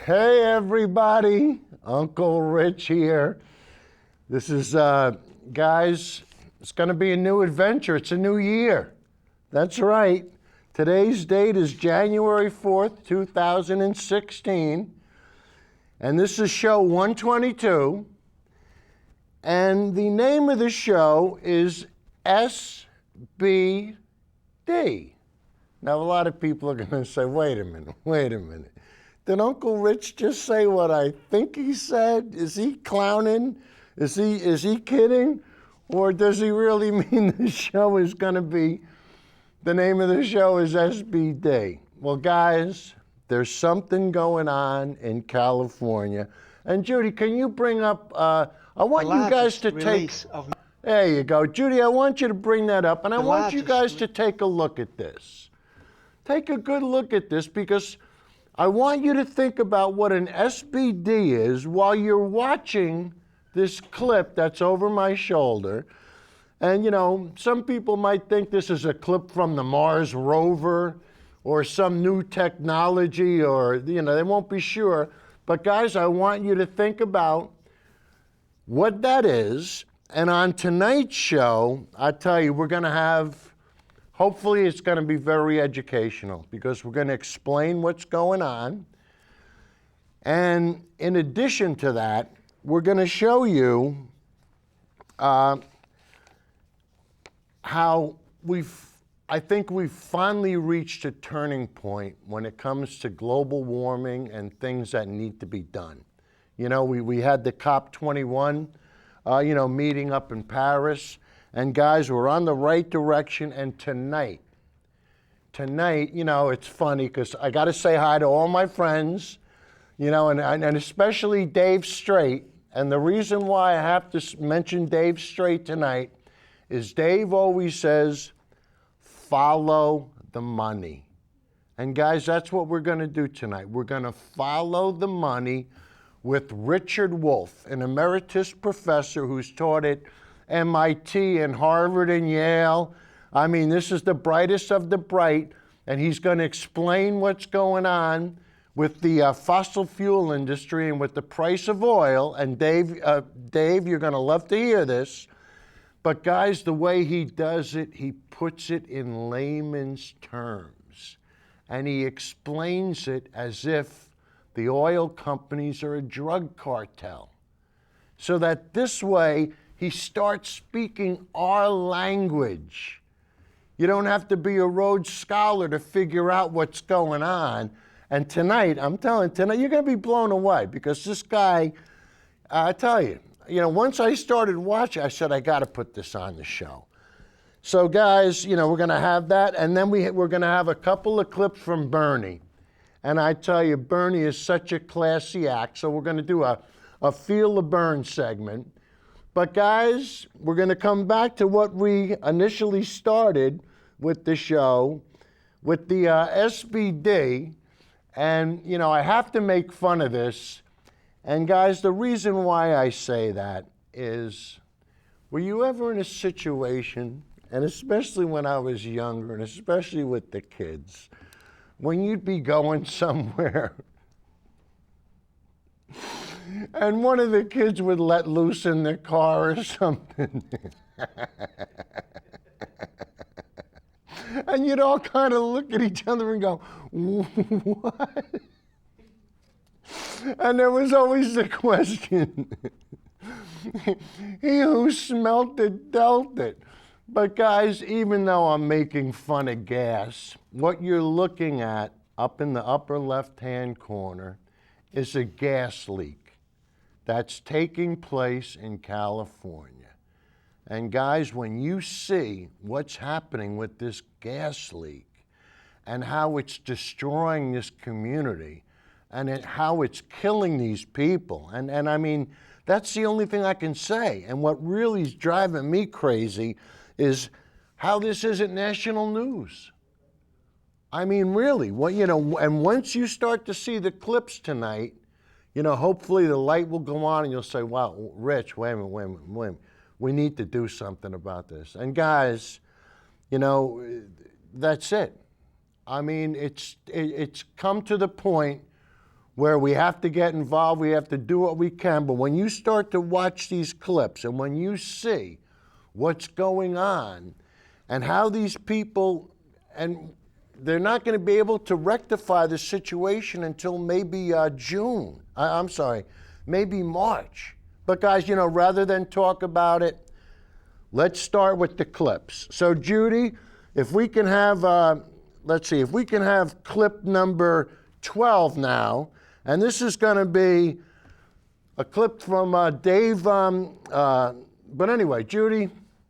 Hey everybody, Uncle Rich here. This is, guys, it's gonna be a new adventure. It's a new year. That's right. Today's date is January 4th, 2016. And this is show 122. And the name of the show is S.B.D. Now, a lot of people are gonna say, wait a minute. Did Uncle Rich just say what I think he said? Is he clowning? Is he kidding? Or does he really mean the show is gonna be, the name of the show is S.B.D.? Well, guys, there's something going on in California. And Judy, can you bring up, I want you guys to take, there you go. Judy, I want you to bring that up, and I want you guys to take a look at this. Take a good look at this, because I want you to think about what an S.B.D. is while you're watching this clip that's over my shoulder. And you know, some people might think this is a clip from the Mars rover or some new technology, or, you know, they won't be sure. But guys, I want you to think about what that is. And on tonight's show, I tell you, we're gonna have, hopefully it's going to be very educational, because we're going to explain what's going on. And in addition to that, we're going to show you how I think we've finally reached a turning point when it comes to global warming and things that need to be done. You know, we had the COP21, meeting up in Paris. And guys, we're on the right direction. And tonight, you know, it's funny because I got to say hi to all my friends, you know, and especially Dave Straight. And the reason why I have to mention Dave Straight tonight is Dave always says, follow the money. And guys, that's what we're going to do tonight. We're going to follow the money with Richard Wolff, an emeritus professor who's taught at MIT and Harvard and Yale. I mean, this is the brightest of the bright, and he's going to explain what's going on with the fossil fuel industry and with the price of oil. And Dave, you're going to love to hear this. But guys, the way he does it, he puts it in layman's terms. And he explains it as if the oil companies are a drug cartel. So that this way, he starts speaking our language. You don't have to be a Rhodes Scholar to figure out what's going on. And tonight, I'm telling you, tonight, you're going to be blown away, because this guy, I tell you, once I started watching, I said, I got to put this on the show. So guys, we're going to have that. And then we're going to have a couple of clips from Bernie. And I tell you, Bernie is such a classy act. So we're going to do a Feel the Burn segment. But guys, we're going to come back to what we initially started with the show, with the S.B.D. And, I have to make fun of this. And guys, the reason why I say that is, were you ever in a situation, and especially when I was younger, and especially with the kids, when you'd be going somewhere and one of the kids would let loose in the car or something. And you'd all kind of look at each other and go, what? And there was always the question, he who smelt it dealt it. But guys, even though I'm making fun of gas, what you're looking at up in the upper left-hand corner is a gas leak that's taking place in California. And guys, when you see what's happening with this gas leak and how it's destroying this community and how it's killing these people, and I mean, that's the only thing I can say. And what really is driving me crazy is how this isn't national news. I mean, really, and once you start to see the clips tonight, hopefully the light will go on and you'll say, wow, Rich, wait a minute. We need to do something about this. And guys, that's it. I mean, it's come to the point where we have to get involved, we have to do what we can, but when you start to watch these clips and when you see what's going on and how these people, and they're not going to be able to rectify the situation until maybe maybe March. But guys, you know, rather than talk about it, let's start with the clips. So Judy, if we can have, let's see, if we can have clip number 12 now, and this is going to be a clip from Dave, but anyway, Judy.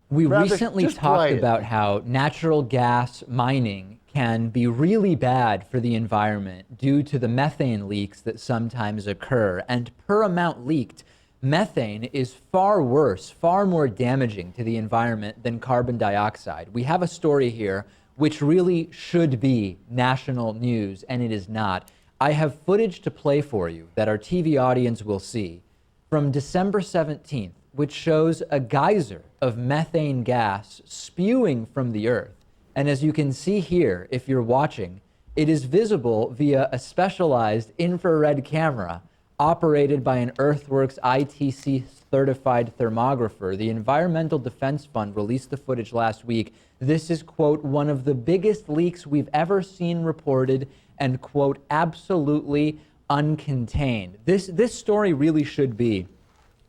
We recently talked about how natural gas mining can be really bad for the environment due to the methane leaks that sometimes occur. And per amount leaked, methane is far worse, far more damaging to the environment than carbon dioxide. We have a story here which really should be national news, and it is not. I have footage to play for you that our TV audience will see from December 17th, which shows a geyser of methane gas spewing from the earth. And as you can see here, if you're watching, it is visible via a specialized infrared camera operated by an Earthworks ITC certified thermographer. The Environmental Defense Fund released the footage last week. This is, quote, one of the biggest leaks we've ever seen reported, and, quote, absolutely uncontained. This story really should be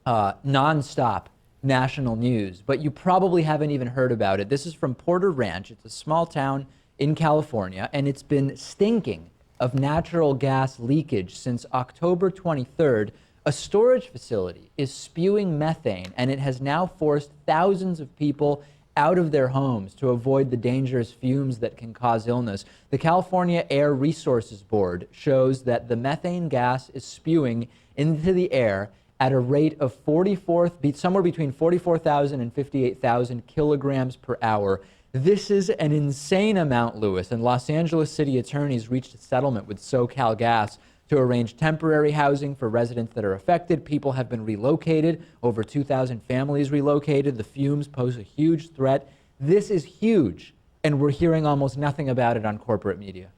nonstop national news, but you probably haven't even heard about it. This is from Porter Ranch. It's a small town in California, and it's been stinking of natural gas leakage since October 23rd. A storage facility is spewing methane, and it has now forced thousands of people out of their homes to avoid the dangerous fumes that can cause illness. The California Air Resources Board shows that the methane gas is spewing into the air at a rate of somewhere between 44,000 and 58,000 kilograms per hour. This is an insane amount, Lewis, and Los Angeles city attorneys reached a settlement with SoCalGas to arrange temporary housing for residents that are affected. People have been relocated, over 2,000 families relocated. The fumes pose a huge threat. This is huge, and we're hearing almost nothing about it on corporate media.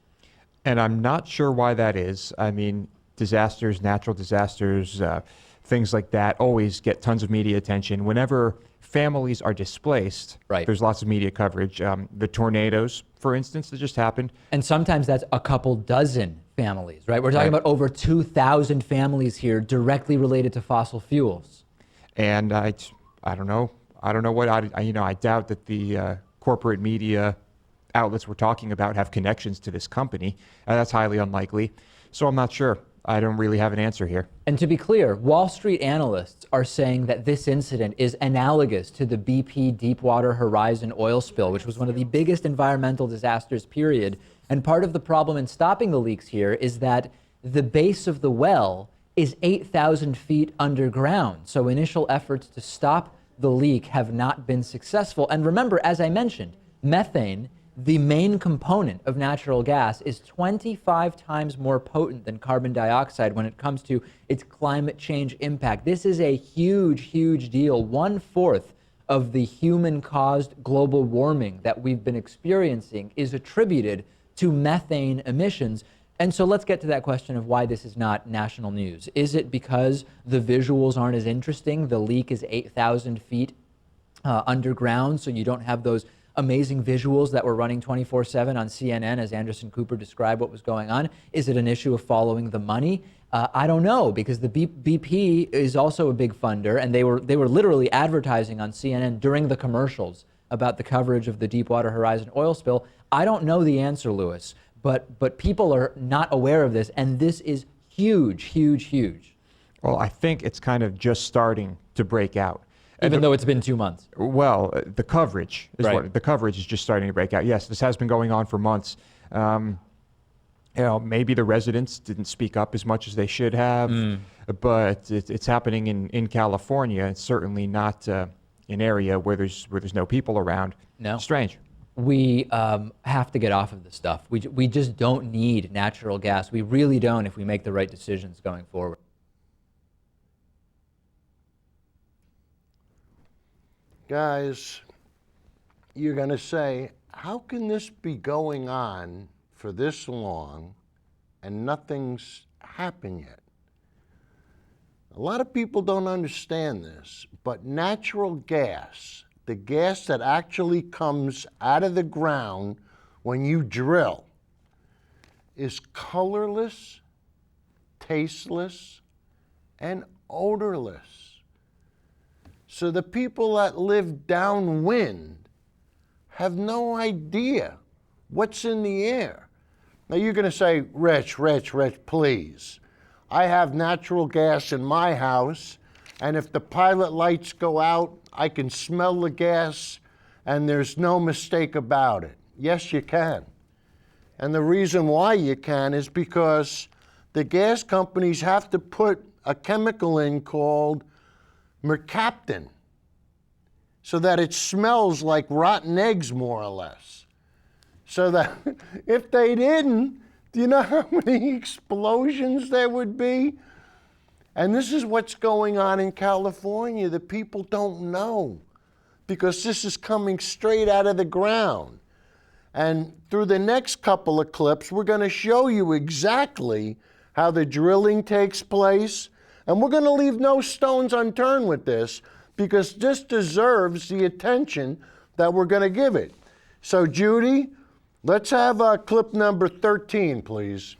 And I'm not sure why that is. I mean, disasters, natural disasters, things like that always get tons of media attention. Whenever families are displaced, right, there's lots of media coverage. The tornadoes, for instance, that just happened. And sometimes that's a couple dozen families, right? We're talking about over 2,000 families here directly related to fossil fuels. And I don't know what I doubt that the corporate media outlets we're talking about have connections to this company. That's highly unlikely. So I'm not sure. I don't really have an answer here. And to be clear, Wall Street analysts are saying that this incident is analogous to the BP Deepwater Horizon oil spill, which was one of the biggest environmental disasters, period. And part of the problem in stopping the leaks here is that the base of the well is 8,000 feet underground. So initial efforts to stop the leak have not been successful. And remember, as I mentioned, methane, the main component of natural gas, is 25 times more potent than carbon dioxide when it comes to its climate change impact. This is a huge, huge deal. 1/4 of the human-caused global warming that we've been experiencing is attributed to methane emissions. And so let's get to that question of why this is not national news. Is it because the visuals aren't as interesting? The leak is 8,000 feet underground, so you don't have those amazing visuals that were running 24/7 on CNN as Anderson Cooper described what was going on? Is it an issue of following the money? I don't know, because the BP is also a big funder, and they were literally advertising on CNN during the commercials about the coverage of the Deepwater Horizon oil spill. I don't know the answer, Lewis, but people are not aware of this, and this is huge, huge, huge. Well, I think it's kind of just starting to break out. Even though it's been 2 months. Well, the coverage is right. the coverage is just starting to break out. Yes, this has been going on for months. Maybe the residents didn't speak up as much as they should have, but it's happening in California. It's certainly not an area where there's no people around. No. Strange. We have to get off of this stuff. We just don't need natural gas. We really don't, if we make the right decisions going forward. Guys, you're going to say, how can this be going on for this long and nothing's happened yet. A lot of people don't understand this, but natural gas, the gas that actually comes out of the ground when you drill, is colorless, tasteless, and odorless. So the people that live downwind have no idea what's in the air. Now you're going to say, Rich, please. I have natural gas in my house, and if the pilot lights go out, I can smell the gas, and there's no mistake about it. Yes, you can. And the reason why you can is because the gas companies have to put a chemical in called mercaptan so that it smells like rotten eggs, more or less. So that if they didn't, do you know how many explosions there would be? And this is what's going on in California. The people don't know because this is coming straight out of the ground. And through the next couple of clips, we're going to show you exactly how the drilling takes place. And we're going to leave no stones unturned with this because this deserves the attention that we're going to give it. So, Judy, let's have clip number 13, please.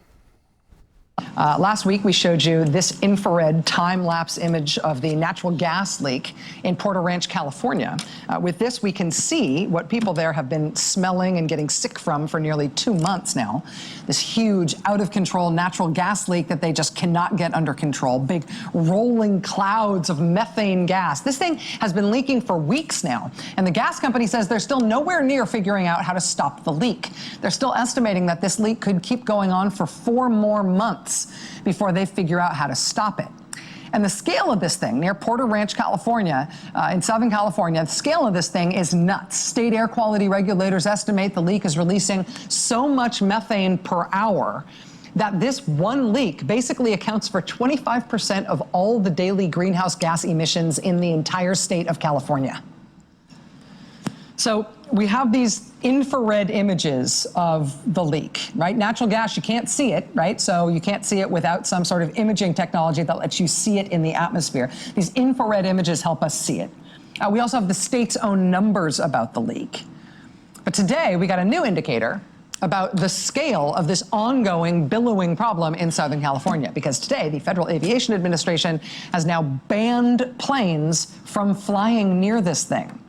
Last week, we showed you this infrared time-lapse image of the natural gas leak in Porter Ranch, California. With this, we can see what people there have been smelling and getting sick from for nearly 2 months now. This huge, out-of-control natural gas leak that they just cannot get under control. Big rolling clouds of methane gas. This thing has been leaking for weeks now, and the gas company says they're still nowhere near figuring out how to stop the leak. They're still estimating that this leak could keep going on for 4 more months before they figure out how to stop it. And the scale of this thing near Porter Ranch, California, in Southern California, the scale of this thing is nuts. State air quality regulators estimate the leak is releasing so much methane per hour that this one leak basically accounts for 25% of all the daily greenhouse gas emissions in the entire state of California. So we have these infrared images of the leak, right? Natural gas, you can't see it, right? So you can't see it without some sort of imaging technology that lets you see it in the atmosphere. These infrared images help us see it. We also have the state's own numbers about the leak. But today, we got a new indicator about the scale of this ongoing billowing problem in Southern California, because today the Federal Aviation Administration has now banned planes from flying near this thing.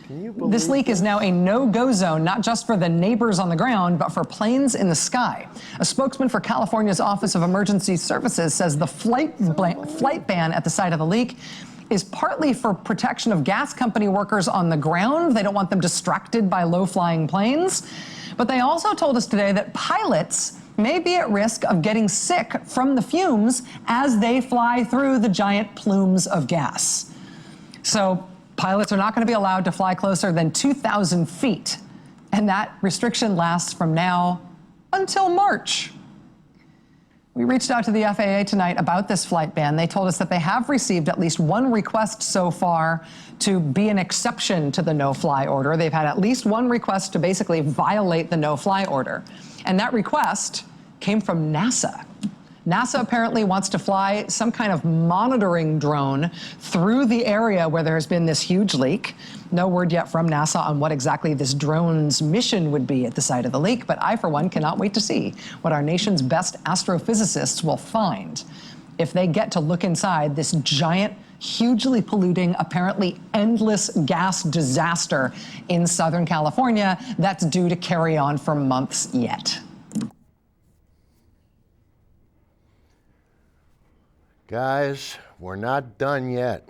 This leak is now a no-go zone, not just for the neighbors on the ground, but for planes in the sky. A spokesman for California's Office of Emergency Services says the flight ban at the site of the leak is partly for protection of gas company workers on the ground. They don't want them distracted by low-flying planes. But they also told us today that pilots may be at risk of getting sick from the fumes as they fly through the giant plumes of gas. So pilots are not going to be allowed to fly closer than 2,000 feet, and that restriction lasts from now until March. We reached out to the FAA tonight about this flight ban. They told us that they have received at least one request so far to be an exception to the no-fly order. They've had at least one request to basically violate the no-fly order, and that request came from NASA. NASA apparently wants to fly some kind of monitoring drone through the area where there's been this huge leak. No word yet from NASA on what exactly this drone's mission would be at the site of the leak, but I, for one, cannot wait to see what our nation's best astrophysicists will find if they get to look inside this giant, hugely polluting, apparently endless gas disaster in Southern California that's due to carry on for months yet. Guys, we're not done yet.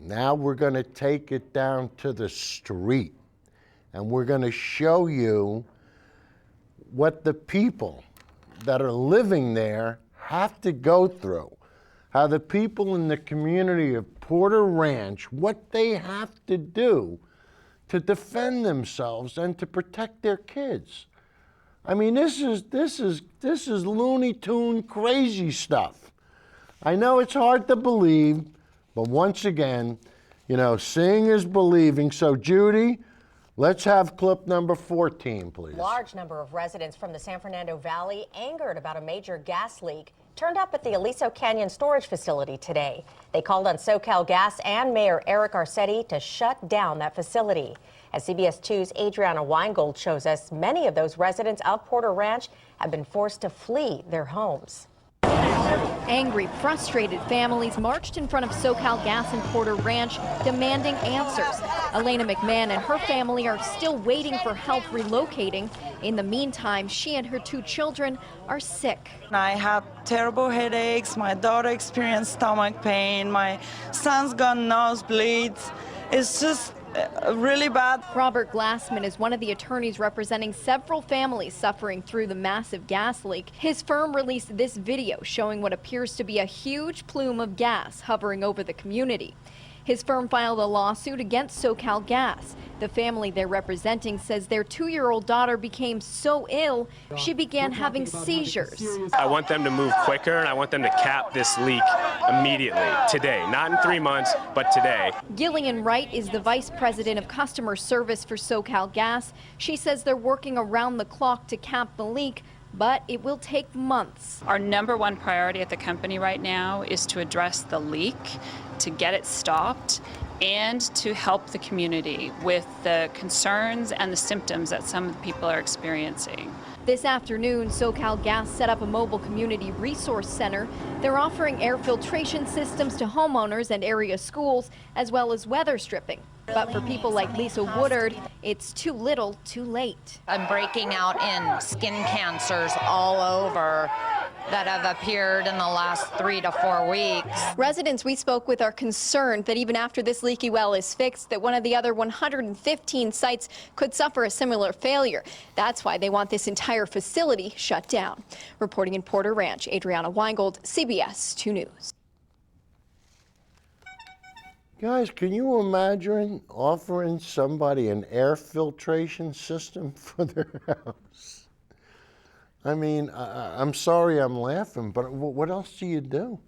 Now we're going to take it down to the street, and we're going to show you what the people that are living there have to go through, how the people in the community of Porter Ranch, what they have to do to defend themselves and to protect their kids. I mean, this is Looney Tune crazy stuff. I know it's hard to believe, but once again, you know, seeing is believing. So, Judy, Let's have clip number 14, please. Large number of residents from the San Fernando Valley angered about a major gas leak turned up at the Aliso Canyon storage facility today. They called on SoCal Gas and Mayor Eric Garcetti to shut down that facility. As CBS 2's Adriana Weingold shows us, many of those residents of Porter Ranch have been forced to flee their homes. Angry, frustrated families marched in front of SoCal Gas and Porter Ranch demanding answers. Elena McMahon and her family are still waiting for help relocating. In the meantime, she and her 2 children are sick. I had terrible headaches. My daughter experienced stomach pain. My son's got nosebleeds. It's just really bad. Robert Glassman is one of the attorneys representing several families suffering through the massive gas leak. His firm released this video showing what appears to be a huge plume of gas hovering over the community. His firm filed a lawsuit against SoCal Gas. The family they're representing says their 2-year-old daughter became so ill, she began having seizures. I want them to move quicker, and I want them to cap this leak immediately, today. Not in 3 months, but today. Gillian Wright is the vice president of customer service for SoCal Gas. She says they're working around the clock to cap the leak, but it will take months. Our #1 priority at the company right now is to address the leak, to get it stopped, and to help the community with the concerns and the symptoms that some people are experiencing. This afternoon, SoCal Gas set up a mobile community resource center. They're offering air filtration systems to homeowners and area schools, as well as weather stripping. But for people like Lisa Woodard, it's too little, too late. I'm breaking out in skin cancers all over that have appeared in the last 3 to 4 weeks. Residents we spoke with are concerned that even after this leaky well is fixed, that one of the other 115 sites could suffer a similar failure. That's why they want this entire facility shut down. Reporting in Porter Ranch, Adriana Weingold, CBS 2 News. Guys, can you imagine offering somebody an air filtration system for their house? I mean, I'm sorry I'm laughing, but what else do you do?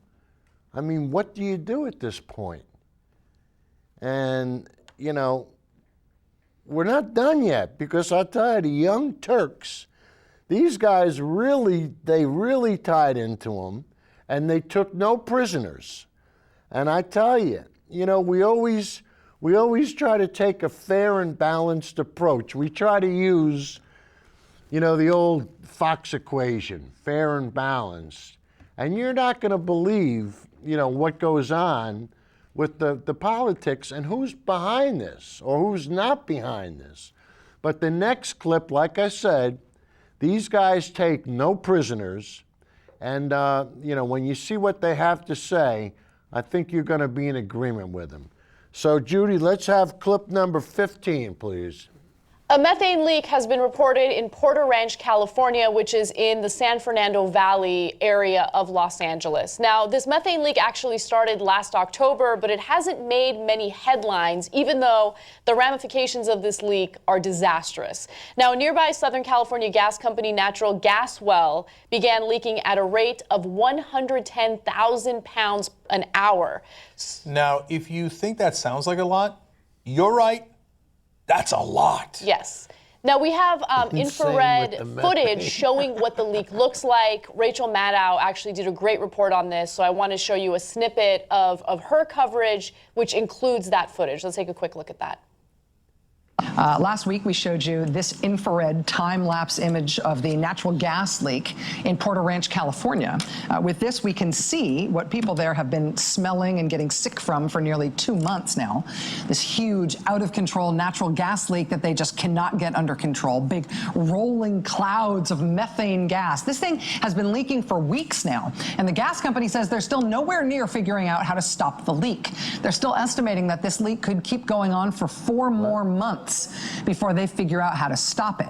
I mean, what do you do at this point? And, you know, we're not done yet, because I tell you, the Young Turks, these guys really tied into them, and they took no prisoners. And I tell you, you know, we always try to take a fair and balanced approach. We try to use, you know, the old Fox equation, fair and balanced. And you're not going to believe, you know, what goes on with the politics and who's behind this or who's not behind this. But the next clip, like I said, these guys take no prisoners. And, you know, when you see what they have to say, I think you're going to be in agreement with them. So, Judy, let's have clip number 15, please. A methane leak has been reported in Porter Ranch, California, which is in the San Fernando Valley area of Los Angeles. Now, this methane leak actually started last October, but it hasn't made many headlines, even though the ramifications of this leak are disastrous. Now, a nearby Southern California gas company natural gas well began leaking at a rate of 110,000 pounds an hour. Now, if you think that sounds like a lot, you're right. That's a lot. Yes. Now we have infrared footage showing what the leak looks like. Rachel Maddow actually did a great report on this, so I want to show you a snippet of her coverage, which includes that footage. Let's take a quick look at that. Last week, we showed you this infrared time-lapse image of the natural gas leak in Porter Ranch, California. With this, we can see what people there have been smelling and getting sick from for nearly 2 months now. This huge, out-of-control natural gas leak that they just cannot get under control. Big rolling clouds of methane gas. This thing has been leaking for weeks now, and the gas company says they're still nowhere near figuring out how to stop the leak. They're still estimating that this leak could keep going on for 4 more months before they figure out how to stop it.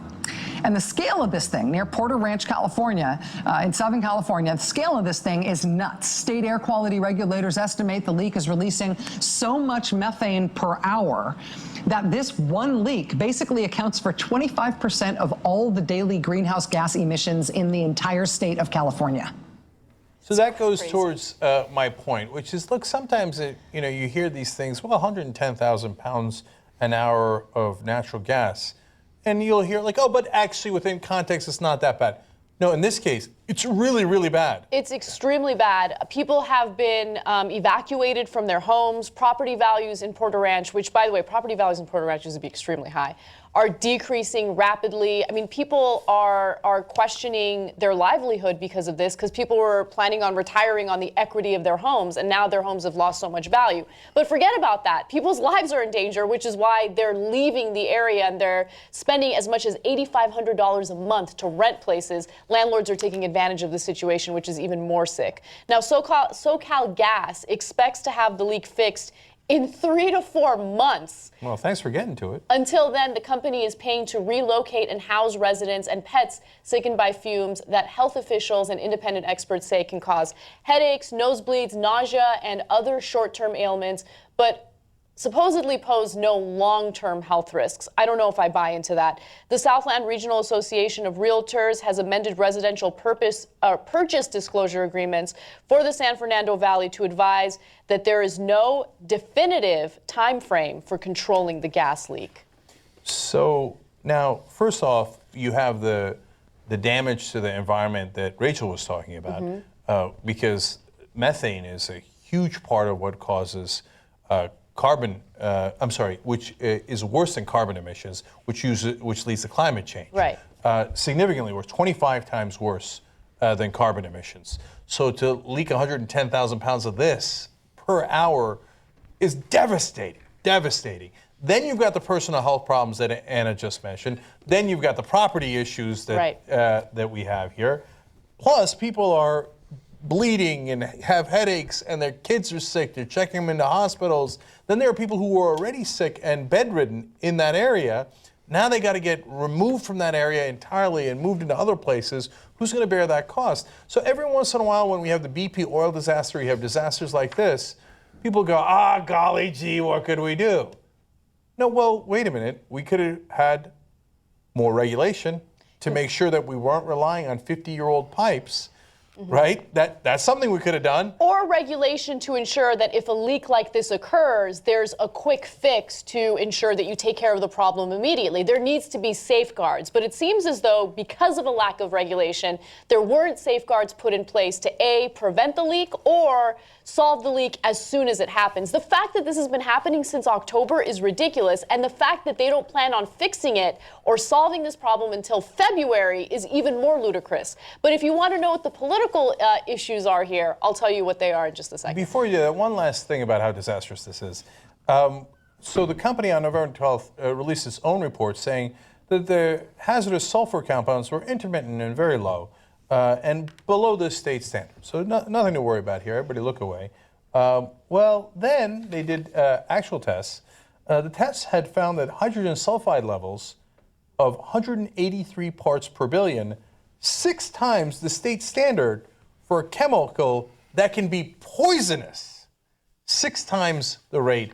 And the scale of this thing near Porter Ranch, California, in Southern California, the scale of this thing is nuts. State air quality regulators estimate the leak is releasing so much methane per hour that this one leak basically accounts for 25% of all the daily greenhouse gas emissions in the entire state of California. So that goes towards my point, which is, look, sometimes you hear these things. Well, 110,000 pounds an hour of natural gas. And you'll hear like, oh, but actually within context, it's not that bad. No, in this case, it's really, really bad. It's extremely bad. People have been evacuated from their homes. Property values in Porter Ranch, which, by the way, property values in Porter Ranch used to be extremely high, are decreasing rapidly. I mean, people are questioning their livelihood because of this, because people were planning on retiring on the equity of their homes, and now their homes have lost so much value. But forget about that. People's lives are in danger, which is why they're leaving the area, and they're spending as much as $8,500 a month to rent places. Landlords are taking advantage of the situation, which is even more sick. Now, SoCal Gas expects to have the leak fixed in 3 to 4 months. Well, thanks for getting to it. Until then, the company is paying to relocate and house residents and pets sickened by fumes that health officials and independent experts say can cause headaches, nosebleeds, nausea, and other short-term ailments, but supposedly pose no long-term health risks. I don't know if I buy into that. The Southland Regional Association of Realtors has amended residential purchase disclosure agreements for the San Fernando Valley to advise that there is no definitive time frame for controlling the gas leak. So now, first off, you have the damage to the environment that Rachel was talking about, because methane is a huge part of what causes which is worse than carbon emissions, which leads to climate change. Right. Significantly worse, 25 times worse than carbon emissions. So to leak 110,000 pounds of this per hour is devastating, devastating. Then you've got the personal health problems that Anna just mentioned. Then you've got the property issues that that we have here. Plus, people are bleeding and have headaches, and their kids are sick. They're checking them into hospitals. Then there are people who are already sick and bedridden in that area. Now they got to get removed from that area entirely and moved into other places. Who's going to bear that cost? So every once in a while, when we have the BP oil disaster, you have disasters like this, people go, golly gee, what could we do? No, well, wait a minute. We could have had more regulation to make sure that we weren't relying on 50-year-old pipes. Right? That's something we could have done. Or regulation to ensure that if a leak like this occurs, there's a quick fix to ensure that you take care of the problem immediately. There needs to be safeguards. But it seems as though because of a lack of regulation, there weren't safeguards put in place to A, prevent the leak, or solve the leak as soon as it happens. The fact that this has been happening since October is ridiculous, and the fact that they don't plan on fixing it or solving this problem until February is even more ludicrous. But if you want to know what the political issues are here, I'll tell you what they are in just a second. Before you do that, one last thing about how disastrous this is. So the company on November 12th released its own report saying that the hazardous sulfur compounds were intermittent and very low. And below the state standard. So nothing to worry about here. Everybody look away. Well, then they did actual tests. The tests had found that hydrogen sulfide levels of 183 parts per billion, 6 times the state standard for a chemical that can be poisonous. 6 times the rate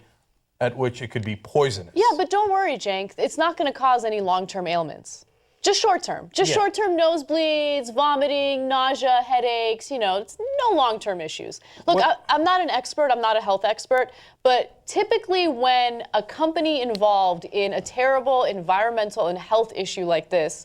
at which it could be poisonous. Yeah, but don't worry, Cenk. It's not going to cause any long-term ailments. Just short-term. Just short-term nosebleeds, vomiting, nausea, headaches, it's no long-term issues. Look, I'm not an expert, I'm not a health expert, but typically when a company involved in a terrible environmental and health issue like this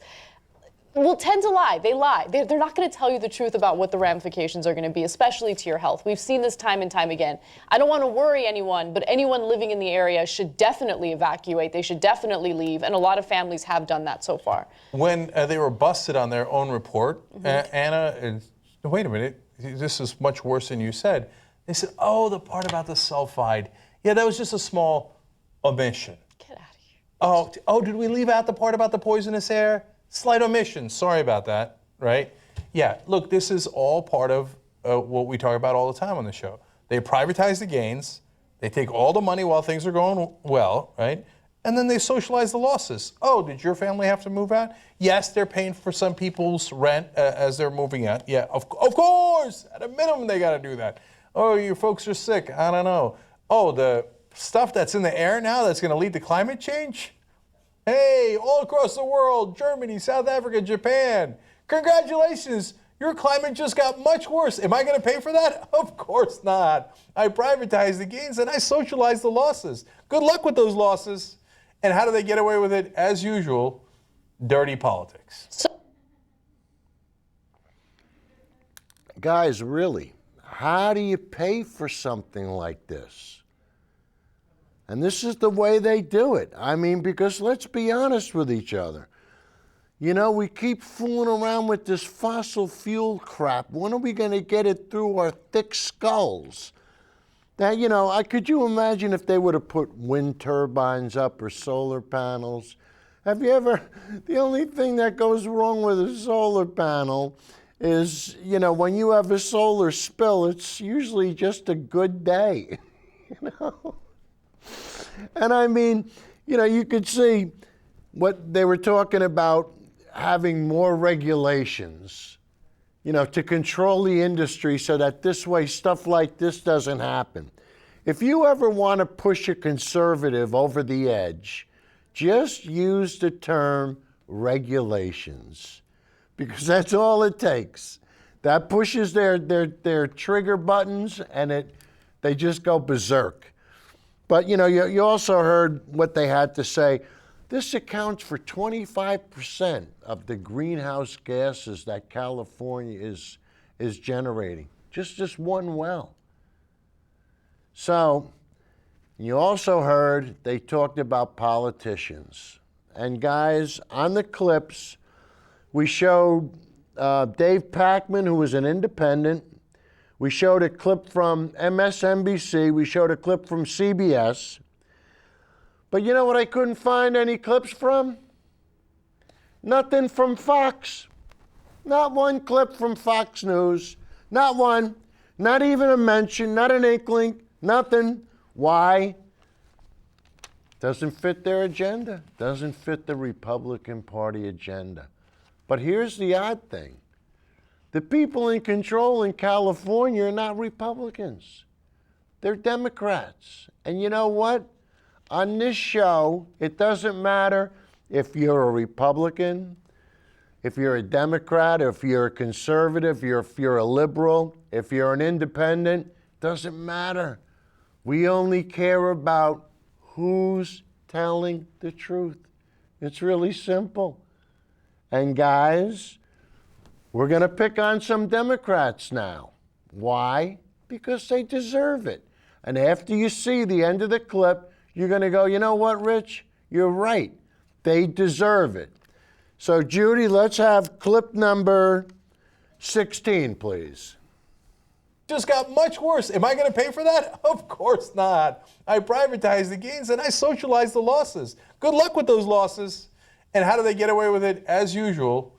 will tend to lie. They lie. They're not going to tell you the truth about what the ramifications are going to be, especially to your health. We've seen this time and time again. I don't want to worry anyone, but anyone living in the area should definitely evacuate. They should definitely leave, and a lot of families have done that so far. When they were busted on their own report, Anna, wait a minute, this is much worse than you said. They said, the part about the sulfide, yeah, that was just a small omission. Get out of here. Oh, did we leave out the part about the poisonous air? Slight omission, sorry about that, right? Yeah, look, this is all part of what we talk about all the time on the show. They privatize the gains, they take all the money while things are going well, right? And then they socialize the losses. Oh, did your family have to move out? Yes, they're paying for some people's rent as they're moving out. Yeah, of course, at a minimum they gotta do that. Oh, your folks are sick, I don't know. Oh, the stuff that's in the air now that's gonna lead to climate change? Hey, all across the world, Germany, South Africa, Japan, congratulations, your climate just got much worse. Am I going to pay for that? Of course not. I privatized the gains and I socialized the losses. Good luck with those losses. And how do they get away with it? As usual, dirty politics. Guys, really, how do you pay for something like this? And this is the way they do it. I mean, because let's be honest with each other. You know, we keep fooling around with this fossil fuel crap. When are we going to get it through our thick skulls? That, you know, could you imagine if they would have put wind turbines up or solar panels? Have you ever, the only thing that goes wrong with a solar panel is, you know, when you have a solar spill, it's usually just a good day, you know? And I mean, you know, you could see what they were talking about, having more regulations, you know, to control the industry so that this way stuff like this doesn't happen. If you ever want to push a conservative over the edge, just use the term regulations, because that's all it takes. That pushes their trigger buttons, and they just go berserk. But, you know, you also heard what they had to say. This accounts for 25% of the greenhouse gases that California is generating. Just one well. So, you also heard they talked about politicians. And guys, on the clips, we showed Dave Pachman, who was an independent. We showed a clip from MSNBC. We showed a clip from CBS. But you know what I couldn't find any clips from? Nothing from Fox. Not one clip from Fox News. Not one. Not even a mention, not an inkling, nothing. Why? Doesn't fit their agenda. Doesn't fit the Republican Party agenda. But here's the odd thing. The people in control in California are not Republicans. They're Democrats. And you know what? On this show, it doesn't matter if you're a Republican, if you're a Democrat, if you're a conservative, if you're a liberal, if you're an independent, doesn't matter. We only care about who's telling the truth. It's really simple. And guys, we're going to pick on some Democrats now. Why? Because they deserve it. And after you see the end of the clip, you're going to go, you know what, Rich? You're right. They deserve it. So, Judy, let's have clip number 16, please. Just got much worse. Am I going to pay for that? Of course not. I privatized the gains and I socialized the losses. Good luck with those losses. And how do they get away with it? As usual,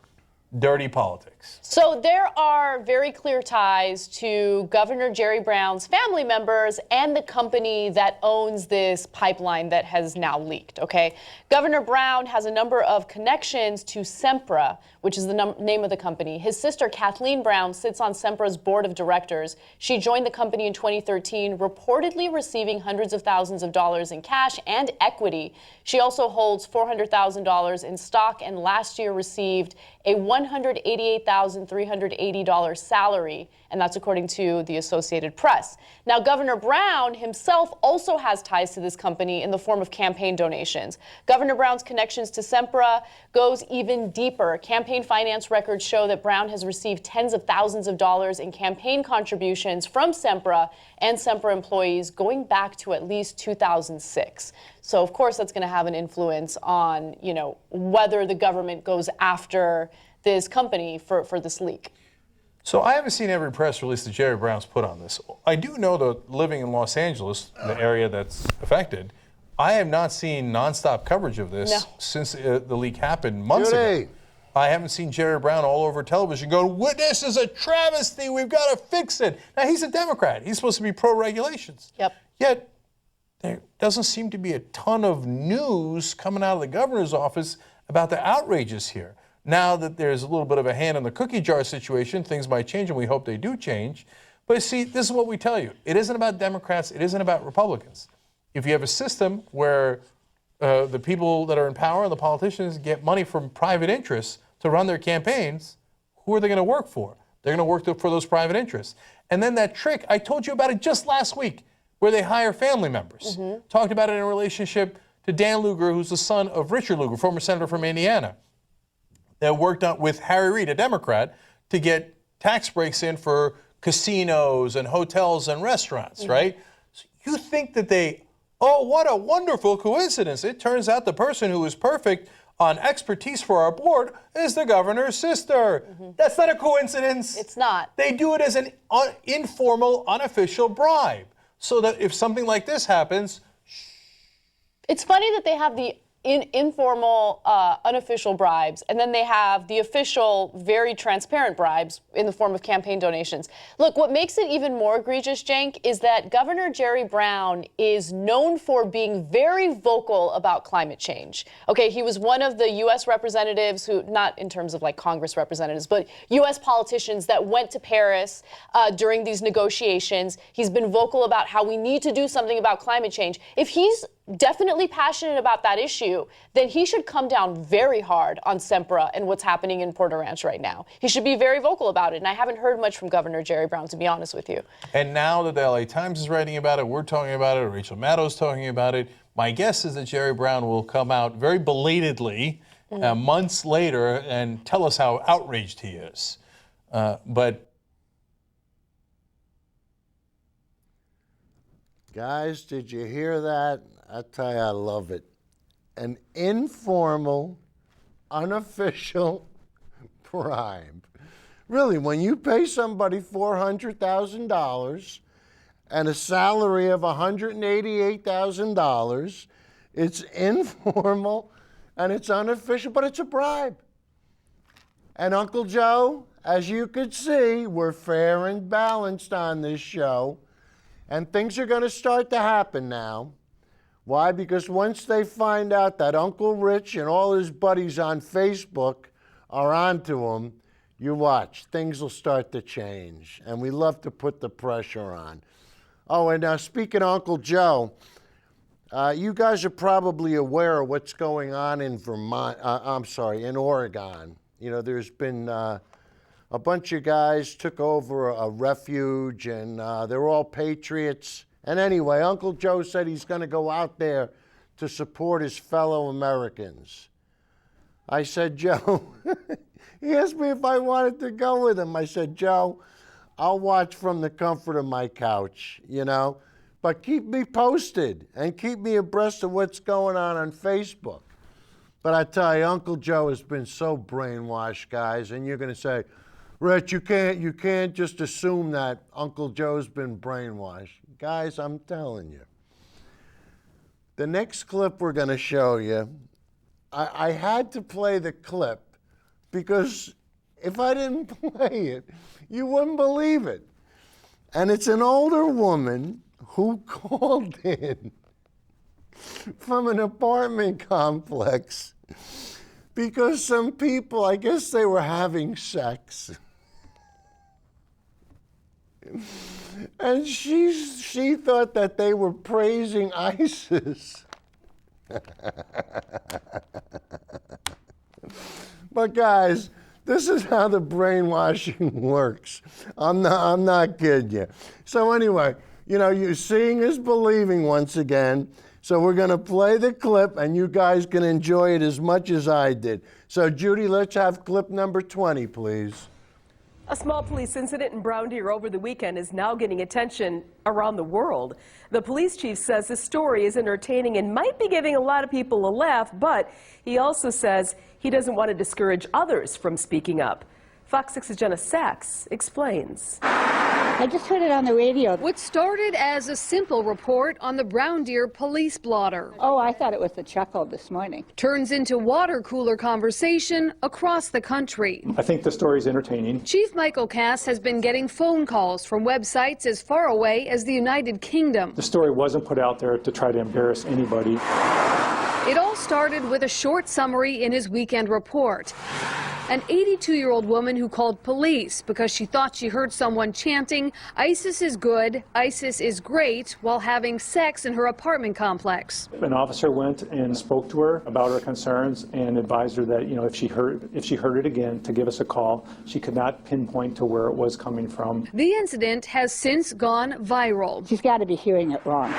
dirty politics. So there are very clear ties to Governor Jerry Brown's family members and the company that owns this pipeline that has now leaked, okay? Governor Brown has a number of connections to Sempra, which is the name of the company. His sister, Kathleen Brown, sits on Sempra's board of directors. She joined the company in 2013, reportedly receiving hundreds of thousands of dollars in cash and equity. She also holds $400,000 in stock and last year received a $188,380 salary, and that's according to the Associated Press. Now, Governor Brown himself also has ties to this company in the form of campaign donations. Governor Brown's connections to Sempra goes even deeper. Campaign finance records show that Brown has received tens of thousands of dollars in campaign contributions from Sempra and Sempra employees going back to at least 2006. So, of course, that's going to have an influence on, you know, whether the government goes after this company for this leak. So I haven't seen every press release that Jerry Brown's put on this. I do know that living in Los Angeles, the area that's affected, I have not seen nonstop coverage of this since the leak happened months ago. I haven't seen Jerry Brown all over television going, this is a travesty, we've got to fix it. Now, he's a Democrat. He's supposed to be pro-regulations. Yep. Yet, there doesn't seem to be a ton of news coming out of the governor's office about the outrages here. Now that there's a little bit of a hand in the cookie jar situation, things might change, and we hope they do change. But see, this is what we tell you. It isn't about Democrats. It isn't about Republicans. If you have a system where the people that are in power and the politicians get money from private interests to run their campaigns, who are they going to work for? They're going to work for those private interests. And then that trick, I told you about it just last week, where they hire family members. Talked about it in relationship to Dan Lugar, who's the son of Richard Lugar, former senator from Indiana, that worked on with Harry Reid, a Democrat, to get tax breaks in for casinos and hotels and restaurants, right? So you think that oh, what a wonderful coincidence. It turns out the person who is perfect on expertise for our board is the governor's sister. That's not a coincidence. It's not. They do it as an informal, unofficial bribe. So that if something like this happens, It's funny that they have the informal, unofficial bribes, and then they have the official, very transparent bribes in the form of campaign donations. Look, what makes it even more egregious, Cenk, is that Governor Jerry Brown is known for being very vocal about climate change. Okay, he was one of the U.S. representatives who, not in terms of like Congress representatives, but U.S. politicians that went to Paris during these negotiations. He's been vocal about how we need to do something about climate change. If he's definitely passionate about that issue, then he should come down very hard on Sempra and what's happening in Porter Ranch right now. He should be very vocal about it, and I haven't heard much from Governor Jerry Brown, to be honest with you. and now that the LA Times is writing about it, we're talking about it, Rachel Maddow's talking about it, my guess is that Jerry Brown will come out very belatedly months later and tell us how outraged he is. But Guys, did you hear that? I tell you, I love it. An informal, unofficial bribe. Really, when you pay somebody $400,000 and a salary of $188,000, it's informal and it's unofficial, but it's a bribe. And Uncle Joe, as you could see, we're fair and balanced on this show. And things are going to start to happen now. Why? Because once they find out that Uncle Rich and all his buddies on Facebook are onto him, you watch, things will start to change. And we love to put the pressure on. Oh, and now speaking of Uncle Joe, you guys are probably aware of what's going on in in Oregon. You know, there's been a bunch of guys took over a refuge, and they're all patriots. And anyway, Uncle Joe said he's going to go out there to support his fellow Americans. I said, Joe, he asked me if I wanted to go with him. I said, Joe, I'll watch from the comfort of my couch, you know, but keep me posted and keep me abreast of what's going on Facebook. But I tell you, Uncle Joe has been so brainwashed, guys, and you're going to say, Rich, you can't just assume that Uncle Joe's been brainwashed. Guys, I'm telling you. The next clip we're going to show you, I had to play the clip because if I didn't play it, you wouldn't believe it. And it's an older woman who called in from an apartment complex because some people, I guess they were having sex. And she thought that they were praising ISIS. But guys, this is how the brainwashing works. I'm not kidding you. So anyway, you know, you seeing is believing once again. So we're going to play the clip, and you guys can enjoy it as much as I did. So Judy, let's have clip number 20, please. A small police incident in Brown Deer over the weekend is now getting attention around the world. The police chief says the story is entertaining and might be giving a lot of people a laugh, but he also says he doesn't want to discourage others from speaking up. Fox 6's Jenna Sachs explains. I just heard it on the radio. What started as a simple report on the Brown Deer police blotter. Oh, I thought it was the chuckle this morning. Turns into water cooler conversation across the country. I think the story's entertaining. Chief Michael Cass has been getting phone calls from websites as far away as the United Kingdom. The story wasn't put out there to try to embarrass anybody. It all started with a short summary in his weekend report. An 82-year-old woman who called police because she thought she heard someone chanting, "ISIS is good, ISIS is great," while having sex in her apartment complex. An officer went and spoke to her about her concerns and advised her that, you know, if she heard it again, to give us a call. She could not pinpoint to where it was coming from. The incident has since gone viral. She's got to be hearing it wrong.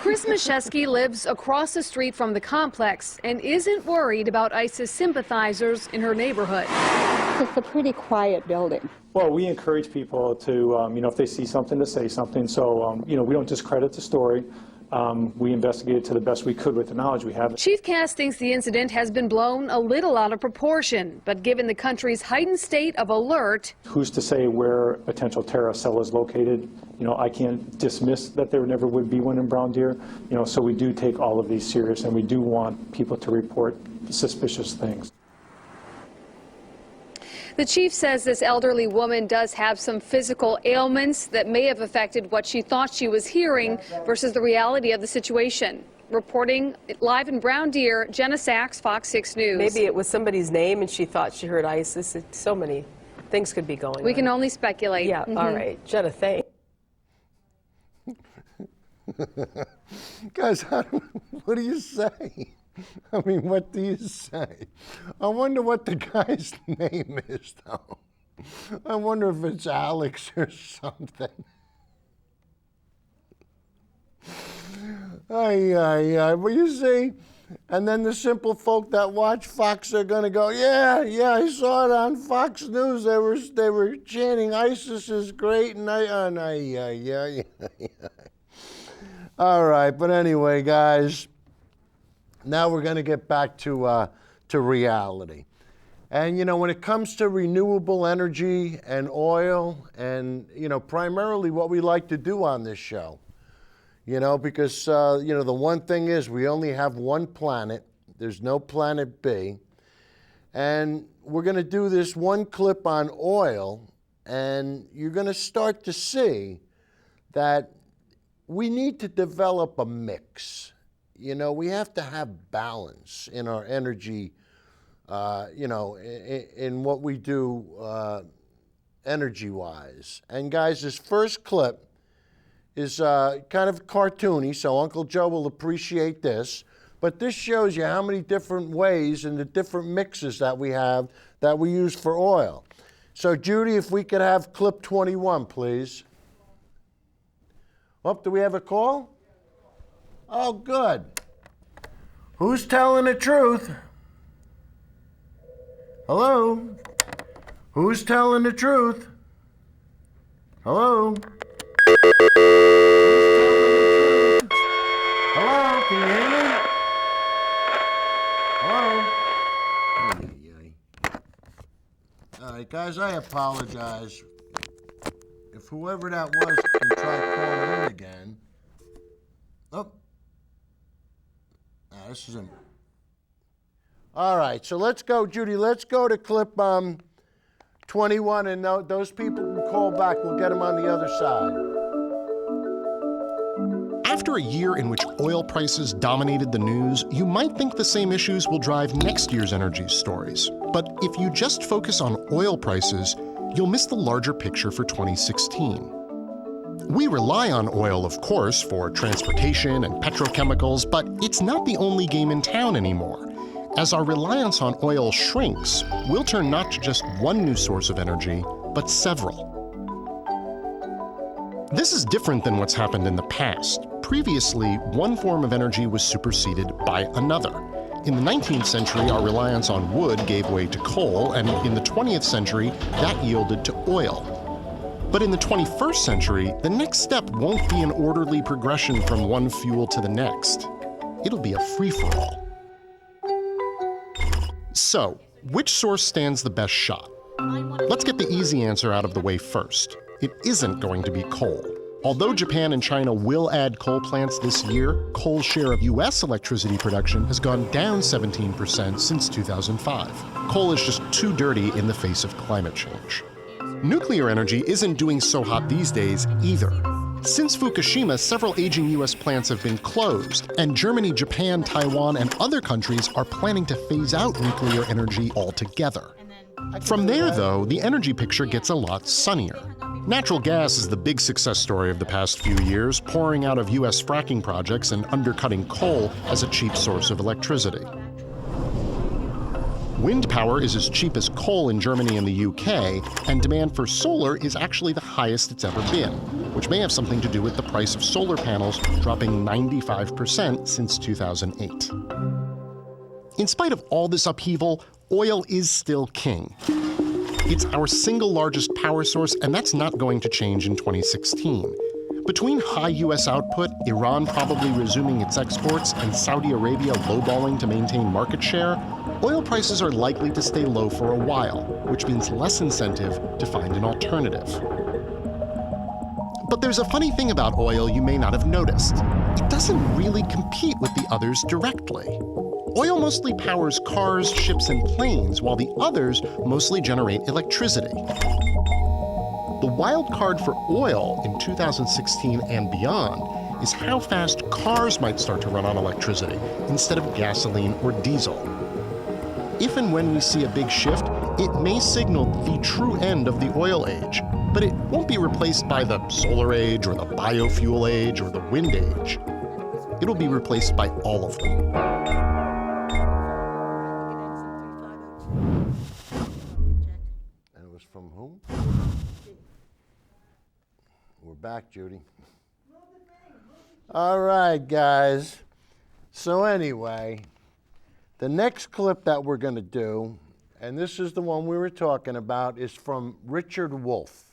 Chris Mashesky lives across the street from the complex and isn't worried about ISIS sympathizers in her neighborhood. It's a pretty quiet building. Well, we encourage people to, if they see something, to say something. So, we don't discredit the story. We investigated to the best we could with the knowledge we have. Chief Cass thinks the incident has been blown a little out of proportion, but given the country's heightened state of alert. Who's to say where a potential terrorist cell is located? I can't dismiss that there never would be one in Brown Deer. So we do take all of these serious, and we do want people to report suspicious things. The chief says this elderly woman does have some physical ailments that may have affected what she thought she was hearing versus the reality of the situation. Reporting live in Brown Deer, Jenna Sachs, Fox 6 News. Maybe it was somebody's name and she thought she heard ISIS. So many things could be going on. We can only speculate. Yeah, all right. Jenna, thanks. Guys, what do you say? I mean, what do you say? I wonder what the guy's name is, though. I wonder if it's Alex or something. Well, you see, and then the simple folk that watch Fox are going to go, yeah, I saw it on Fox News. They were chanting ISIS is great, and yeah. All right, but anyway, guys. Now we're going to get back to reality. And, when it comes to renewable energy and oil and, primarily what we like to do on this show, because, the one thing is we only have one planet. There's no planet B. And we're going to do this one clip on oil, and you're going to start to see that we need to develop a mix. We have to have balance in our energy, in what we do energy-wise. And guys, this first clip is kind of cartoony, so Uncle Joe will appreciate this. But this shows you how many different ways and the different mixes that we have that we use for oil. So Judy, if we could have clip 21, please. Oh, do we have a call? Oh, good. Who's telling the truth? Hello? Who's telling the truth? Hello? Hello? Can you hear me? Hello? All right, guys, I apologize. If whoever that was can try calling in again. Oh. This is all right, so let's go, Judy. Let's go to clip 21, and those people can call back. We'll get them on the other side. After a year in which oil prices dominated the news, you might think the same issues will drive next year's energy stories. But if you just focus on oil prices, you'll miss the larger picture for 2016. We rely on oil, of course, for transportation and petrochemicals, but it's not the only game in town anymore. As our reliance on oil shrinks, we'll turn not to just one new source of energy, but several. This is different than what's happened in the past. Previously, one form of energy was superseded by another. In the 19th century, our reliance on wood gave way to coal, and in the 20th century, that yielded to oil. But in the 21st century, the next step won't be an orderly progression from one fuel to the next. It'll be a free-for-all. So, which source stands the best shot? Let's get the easy answer out of the way first. It isn't going to be coal. Although Japan and China will add coal plants this year, coal's share of U.S. electricity production has gone down 17% since 2005. Coal is just too dirty in the face of climate change. Nuclear energy isn't doing so hot these days either. Since Fukushima, several aging U.S. plants have been closed, and Germany, Japan, Taiwan, and other countries are planning to phase out nuclear energy altogether. From there, though, the energy picture gets a lot sunnier. Natural gas is the big success story of the past few years, pouring out of U.S. fracking projects and undercutting coal as a cheap source of electricity. Wind power is as cheap as coal in Germany and the UK, and demand for solar is actually the highest it's ever been. which may have something to do with the price of solar panels dropping 95% since 2008. In spite of all this upheaval, oil is still king. It's our single largest power source, and that's not going to change in 2016. Between high U.S. output, Iran probably resuming its exports, and Saudi Arabia lowballing to maintain market share, oil prices are likely to stay low for a while, which means less incentive to find an alternative. But there's a funny thing about oil you may not have noticed. It doesn't really compete with the others directly. Oil mostly powers cars, ships, and planes, while the others mostly generate electricity. The wild card for oil in 2016 and beyond is how fast cars might start to run on electricity instead of gasoline or diesel. If and when we see a big shift, it may signal the true end of the oil age, but it won't be replaced by the solar age or the biofuel age or the wind age. It'll be replaced by all of them. And it was from whom? We're back, Judy. All right, guys. So anyway, the next clip that we're going to do, and this is the one we were talking about, is from Richard Wolff.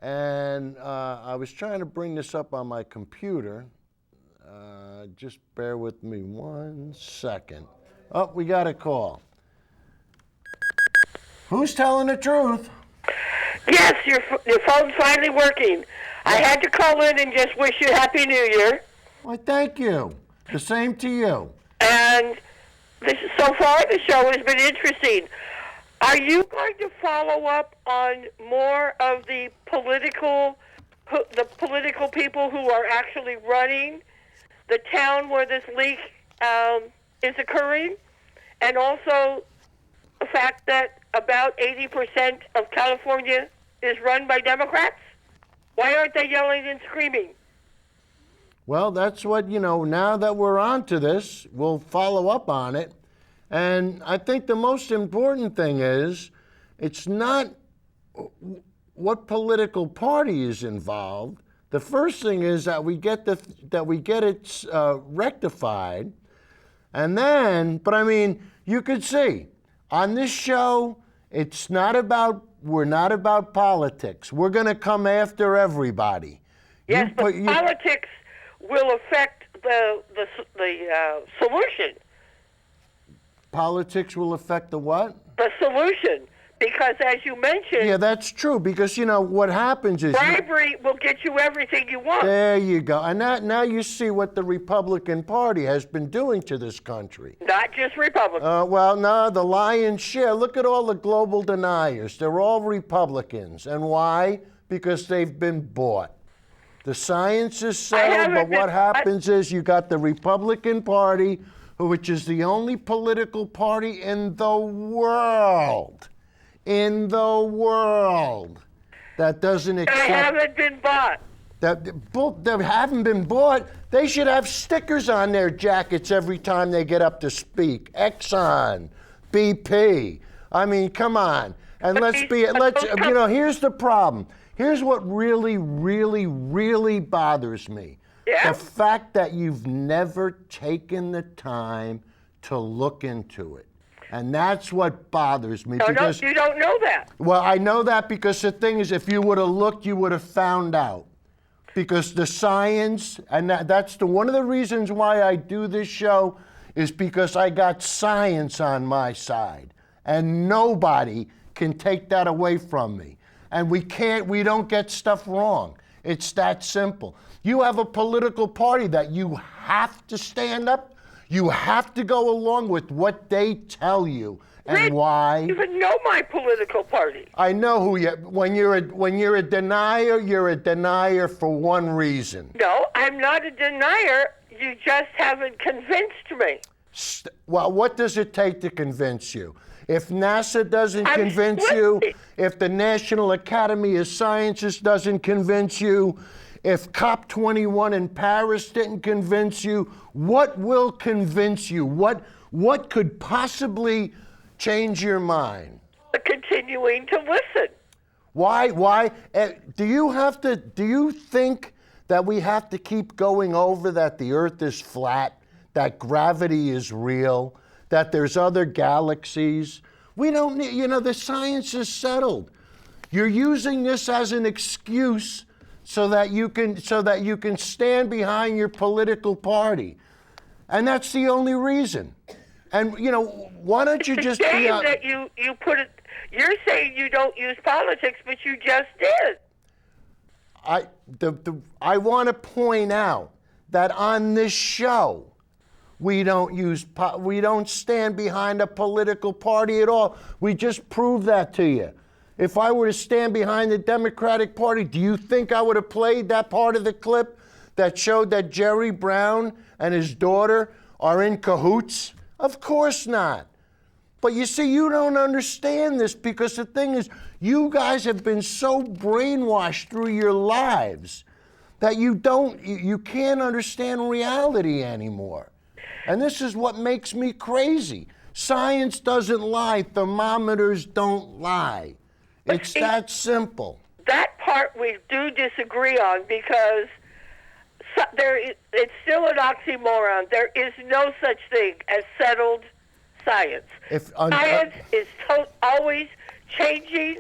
And I was trying to bring this up on my computer. Just bear with me 1 second. Oh, we got a call. Who's telling the truth? Yes, your phone's finally working. I had to call in and just wish you Happy New Year. Well, thank you. The same to you. And so far the show has been interesting. Are you going to follow up on more of the political people who are actually running the town where this leak is occurring? And also the fact that about 80% of California is run by Democrats? Why aren't they yelling and screaming? Well, that's what, now that we're on to this, we'll follow up on it. And I think the most important thing is, it's not what political party is involved. The first thing is that we get it rectified. And then, but I mean, you could see, on this show, we're not about politics. We're going to come after everybody. Yes, but politics will affect the solution. Politics will affect the what? The solution. Because as you mentioned... Yeah, that's true. Because, what happens is... bribery will get you everything you want. There you go. And now you see what the Republican Party has been doing to this country. Not just Republicans. Well, no, the lion's share. Look at all the global deniers. They're all Republicans. And why? Because they've been bought. The science is settled, but what happens is you got the Republican Party, which is the only political party in the world that doesn't accept... They haven't been bought. They haven't been bought. They should have stickers on their jackets every time they get up to speak. Exxon, BP. I mean, come on. And here's the problem. Here's what really, really, really bothers me. Yeah? The fact that you've never taken the time to look into it. And that's what bothers me. No, you don't know that. Well, I know that because the thing is, if you would have looked, you would have found out. Because the science, and that's one of the reasons why I do this show, is because I got science on my side. And nobody can take that away from me. And we don't get stuff wrong. It's that simple. You have a political party that you have to stand up. You have to go along with what they tell you. And why? You even know my political party. I know who you. When you're a denier, you're a denier for one reason. No, I'm not a denier. You just haven't convinced me. Well, what does it take to convince you? If NASA doesn't convince you, if the National Academy of Sciences doesn't convince you, if COP21 in Paris didn't convince you, what will convince you? What could possibly change your mind? Continuing to listen. Why? Do you think that we have to keep going over that the Earth is flat, that gravity is real, that there's other galaxies? We don't need, the science is settled. You're using this as an excuse so that you can stand behind your political party. And that's the only reason. And, why don't you just be on... that you put it, you're saying you don't use politics, but you just did. I want to point out that on this show, we don't stand behind a political party at all. We just proved that to you. If I were to stand behind the Democratic Party, do you think I would have played that part of the clip that showed that Jerry Brown and his daughter are in cahoots? Of course not. But you see, you don't understand this because the thing is, you guys have been so brainwashed through your lives that you can't understand reality anymore. And this is what makes me crazy. Science doesn't lie. Thermometers don't lie. It's that simple. That part we do disagree on because it's still an oxymoron. There is no such thing as settled science. Science is always changing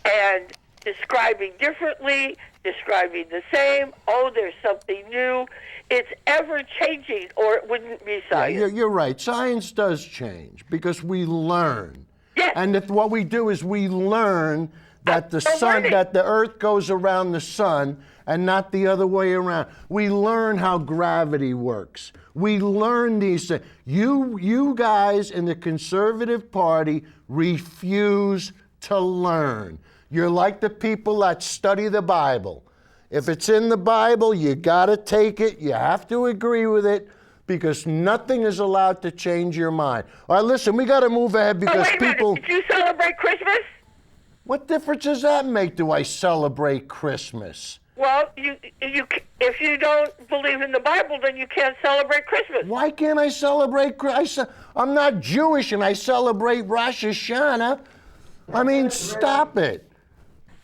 and describing differently, describing the same. Oh, there's something new. It's ever changing, or it wouldn't be science. Yeah, you're right. Science does change because we learn. Yes. And what we do is we learn that that the Earth goes around the sun and not the other way around. We learn how gravity works. We learn these things. You guys in the Conservative Party refuse to learn. You're like the people that study the Bible. If it's in the Bible, you gotta take it. You have to agree with it because nothing is allowed to change your mind. All right, listen, we gotta move ahead because wait a people... minute. Did you celebrate Christmas? What difference does that make? Do I celebrate Christmas? Well, if you don't believe in the Bible, then you can't celebrate Christmas. Why can't I celebrate Christmas? I'm not Jewish and I celebrate Rosh Hashanah. I mean, stop it.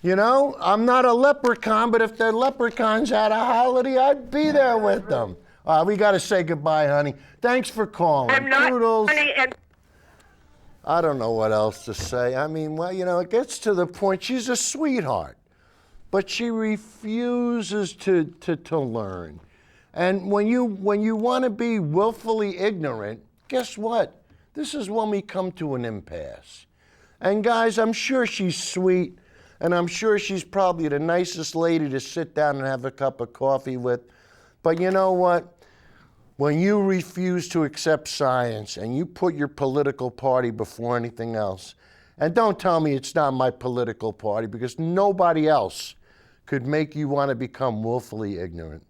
I'm not a leprechaun, but if the leprechauns had a holiday, I'd be there with them. We got to say goodbye, honey. Thanks for calling. I'm not, Toodles. honey, and I don't know what else to say. I mean, well, it gets to the point. She's a sweetheart, but she refuses to learn. And when you want to be willfully ignorant, guess what? This is when we come to an impasse. And guys, I'm sure she's sweet, and I'm sure she's probably the nicest lady to sit down and have a cup of coffee with. But you know what? When you refuse to accept science and you put your political party before anything else, and don't tell me it's not my political party because nobody else could make you want to become willfully ignorant.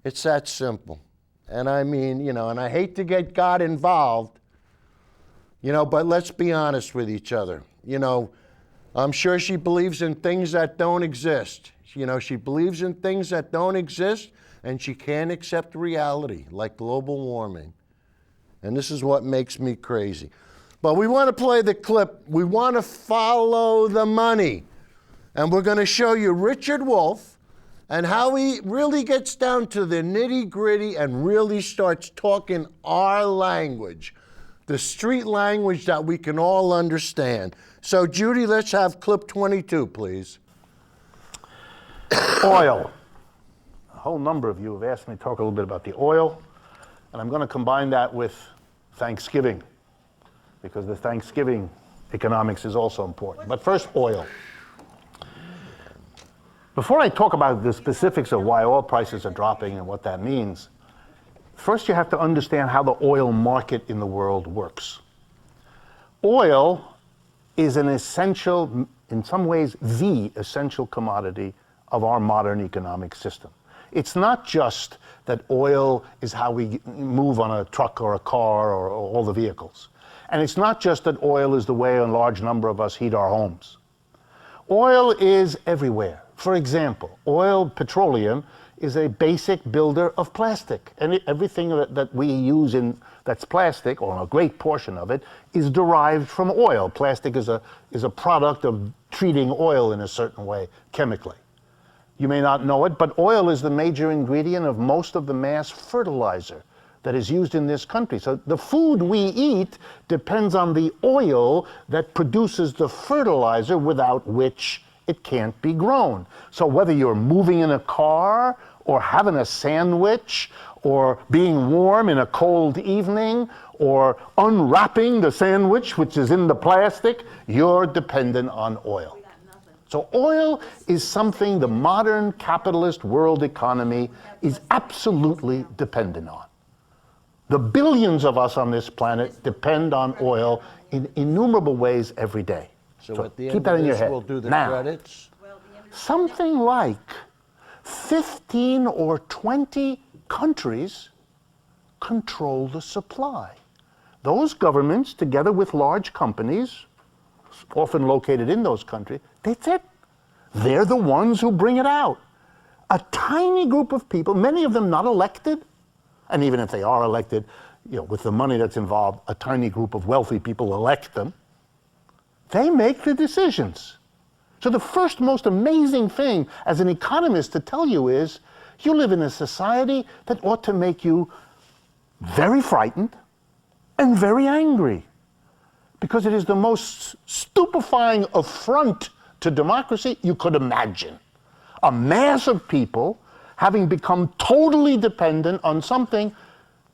It's that simple. And I mean, and I hate to get God involved, but let's be honest with each other. I'm sure she believes in things that don't exist. She believes in things that don't exist, and she can't accept reality, like global warming. And this is what makes me crazy. But we want to play the clip. We want to follow the money. And we're going to show you Richard Wolff and how he really gets down to the nitty-gritty and really starts talking our language, the street language that we can all understand. So, Judy, let's have clip 22, please. Oil. A whole number of you have asked me to talk a little bit about the oil, and I'm going to combine that with Thanksgiving, because the Thanksgiving economics is also important. But first, oil. Before I talk about the specifics of why oil prices are dropping and what that means, first you have to understand how the oil market in the world works. Oil is an essential, in some ways, the essential commodity of our modern economic system. It's not just that oil is how we move on a truck or a car or all the vehicles. And it's not just that oil is the way a large number of us heat our homes. Oil is everywhere. For example, petroleum, is a basic builder of plastic. And everything that we use that's plastic, or a great portion of it, is derived from oil. Plastic is a product of treating oil in a certain way, chemically. You may not know it, but oil is the major ingredient of most of the mass fertilizer that is used in this country. So the food we eat depends on the oil that produces the fertilizer without which it can't be grown. So whether you're moving in a car or having a sandwich or being warm in a cold evening or unwrapping the sandwich, which is in the plastic, you're dependent on oil. So oil is something the modern capitalist world economy is absolutely dependent on. The billions of us on this planet depend on oil in innumerable ways every day. So at the keep end that of in your this, head. we'll do the Now, credits. something like 15 or 20 countries control the supply. Those governments, together with large companies, often located in those countries, that's it. They're the ones who bring it out. A tiny group of people, many of them not elected, and even if they are elected, with the money that's involved, a tiny group of wealthy people elect them. They make the decisions. So the first most amazing thing as an economist to tell you is, you live in a society that ought to make you very frightened and very angry, because it is the most stupefying affront to democracy you could imagine. A mass of people having become totally dependent on something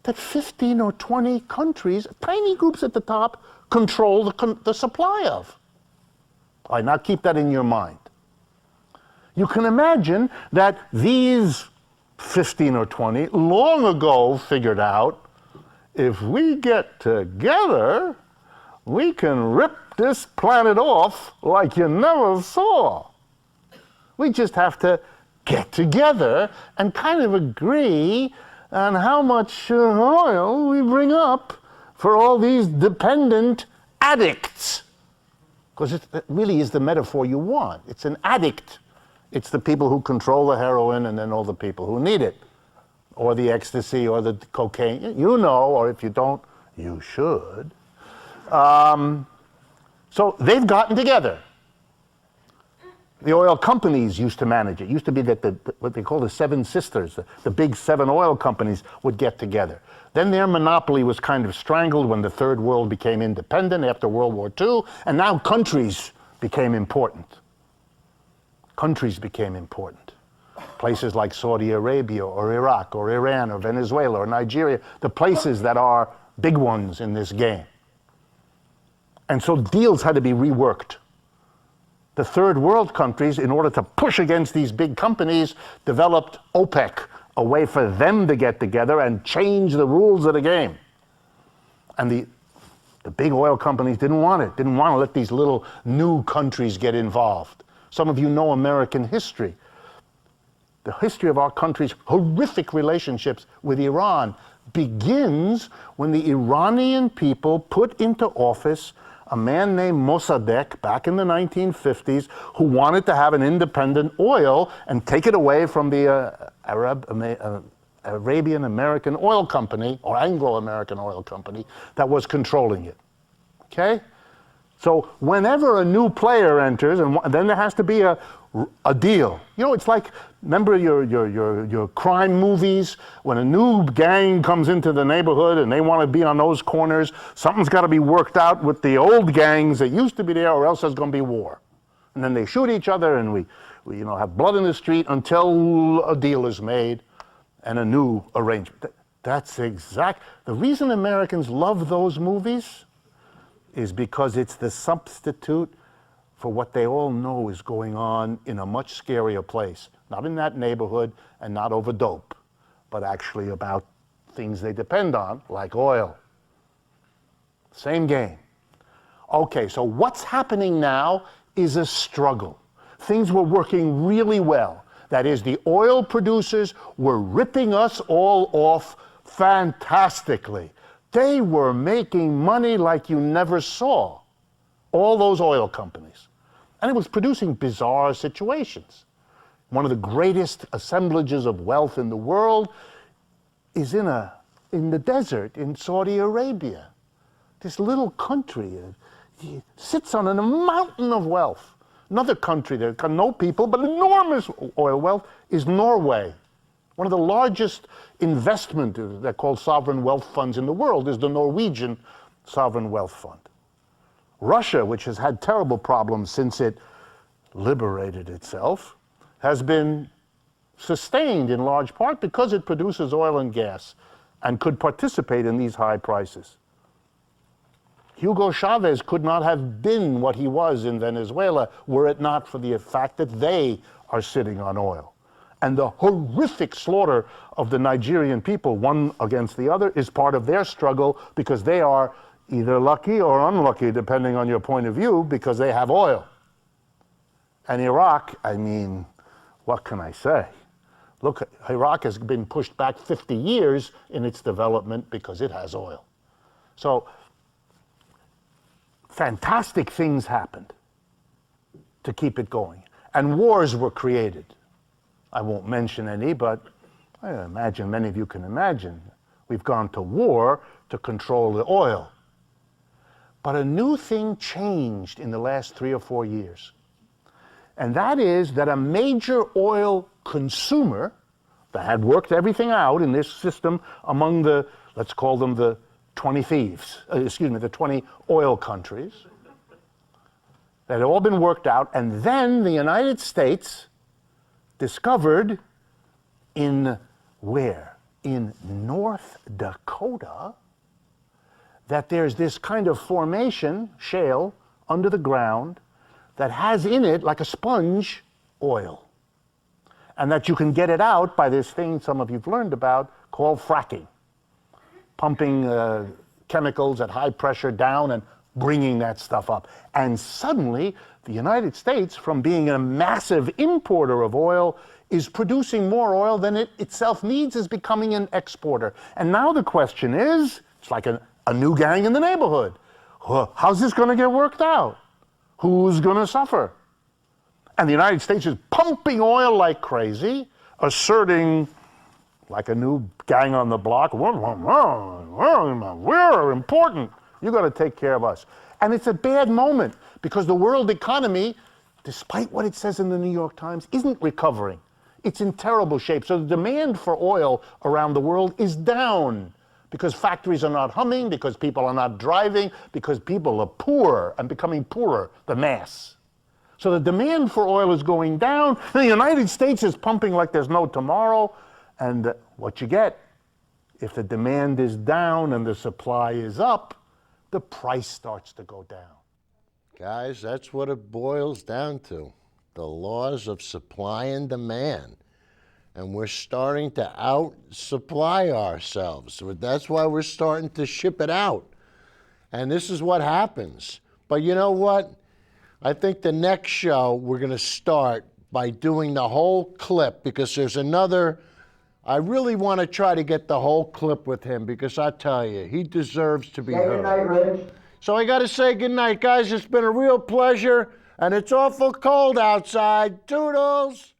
that 15 or 20 countries, tiny groups at the top, control the supply of. All right, now keep that in your mind. You can imagine that these 15 or 20 long ago figured out, if we get together, we can rip this planet off like you never saw. We just have to get together and kind of agree on how much oil we bring up for all these dependent addicts. Because it really is the metaphor you want. It's an addict. It's the people who control the heroin and then all the people who need it, or the ecstasy or the cocaine. You know, or if you don't, you should. So they've gotten together. The oil companies used to manage it. It used to be that what they call the Seven Sisters, the big 7 oil companies would get together. Then their monopoly was kind of strangled when the Third World became independent after World War II, and now countries became important. Countries became important. Places like Saudi Arabia or Iraq or Iran or Venezuela or Nigeria, the places that are big ones in this game. And so deals had to be reworked. The third world countries, in order to push against these big companies, developed OPEC, a way for them to get together and change the rules of the game. And the big oil companies didn't want it, didn't want to let these little new countries get involved. Some of you know American history. The history of our country's horrific relationships with Iran begins when the Iranian people put into office a man named Mossadegh back in the 1950s who wanted to have an independent oil and take it away from the Arabian American Oil Company, or Anglo-American Oil Company, that was controlling it. Okay? So whenever a new player enters, and then there has to be a deal. You know, it's like, remember your crime movies? When a new gang comes into the neighborhood and they want to be on those corners, something's got to be worked out with the old gangs that used to be there, or else there's going to be war. And then they shoot each other, and we have blood in the street until a deal is made and a new arrangement. That's the reason Americans love those movies is because it's the substitute for what they all know is going on in a much scarier place. Not in that neighborhood and not over dope, but actually about things they depend on, like oil. Same game. Okay, so what's happening now is a struggle. Things were working really well. That is, the oil producers were ripping us all off fantastically. They were making money like you never saw, all those oil companies. And it was producing bizarre situations. One of the greatest assemblages of wealth in the world is in a in the desert in Saudi Arabia. This little country sits on a mountain of wealth. Another country that got no people but enormous oil wealth is Norway. One of the largest investment, they're called sovereign wealth funds in the world, is the Norwegian Sovereign Wealth Fund. Russia, which has had terrible problems since it liberated itself, has been sustained in large part because it produces oil and gas and could participate in these high prices. Hugo Chavez could not have been what he was in Venezuela were it not for the fact that they are sitting on oil. And the horrific slaughter of the Nigerian people, one against the other, is part of their struggle because they are either lucky or unlucky, depending on your point of view, because they have oil. And Iraq, I mean, what can I say? Look, Iraq has been pushed back 50 years in its development because it has oil. So, fantastic things happened to keep it going. And wars were created. I won't mention any, but I imagine many of you can imagine. We've gone to war to control the oil. But a new thing changed in the last 3 or 4 years. And that is that a major oil consumer that had worked everything out in this system among the, let's call them the 20 thieves, the 20 oil countries, that had all been worked out, and then the United States discovered in where? In North Dakota, that there's this kind of formation, shale, under the ground, that has in it, like a sponge, oil. And that you can get it out by this thing some of you've learned about called fracking. Pumping chemicals at high pressure down and bringing that stuff up. And suddenly, the United States, from being a massive importer of oil, is producing more oil than it itself needs, is becoming an exporter. And now the question is, it's like a new gang in the neighborhood. How's this going to get worked out? Who's going to suffer? And the United States is pumping oil like crazy, asserting, like a new gang on the block, we're important. You got to take care of us. And it's a bad moment because the world economy, despite what it says in the New York Times, isn't recovering. It's in terrible shape. So the demand for oil around the world is down because factories are not humming, because people are not driving, because people are poor and becoming poorer, the mass. So the demand for oil is going down. The United States is pumping like there's no tomorrow. And what you get, if the demand is down and the supply is up, the price starts to go down. Guys, that's what it boils down to. The laws of supply and demand. And we're starting to out-supply ourselves. So that's why we're starting to ship it out. And this is what happens. But you know what? I think the next show we're going to start by doing the whole clip because there's another. I really want to try to get the whole clip with him because I tell you, he deserves to be heard. Good night, Rich. So I got to say good night, guys. It's been a real pleasure, and it's awful cold outside. Toodles!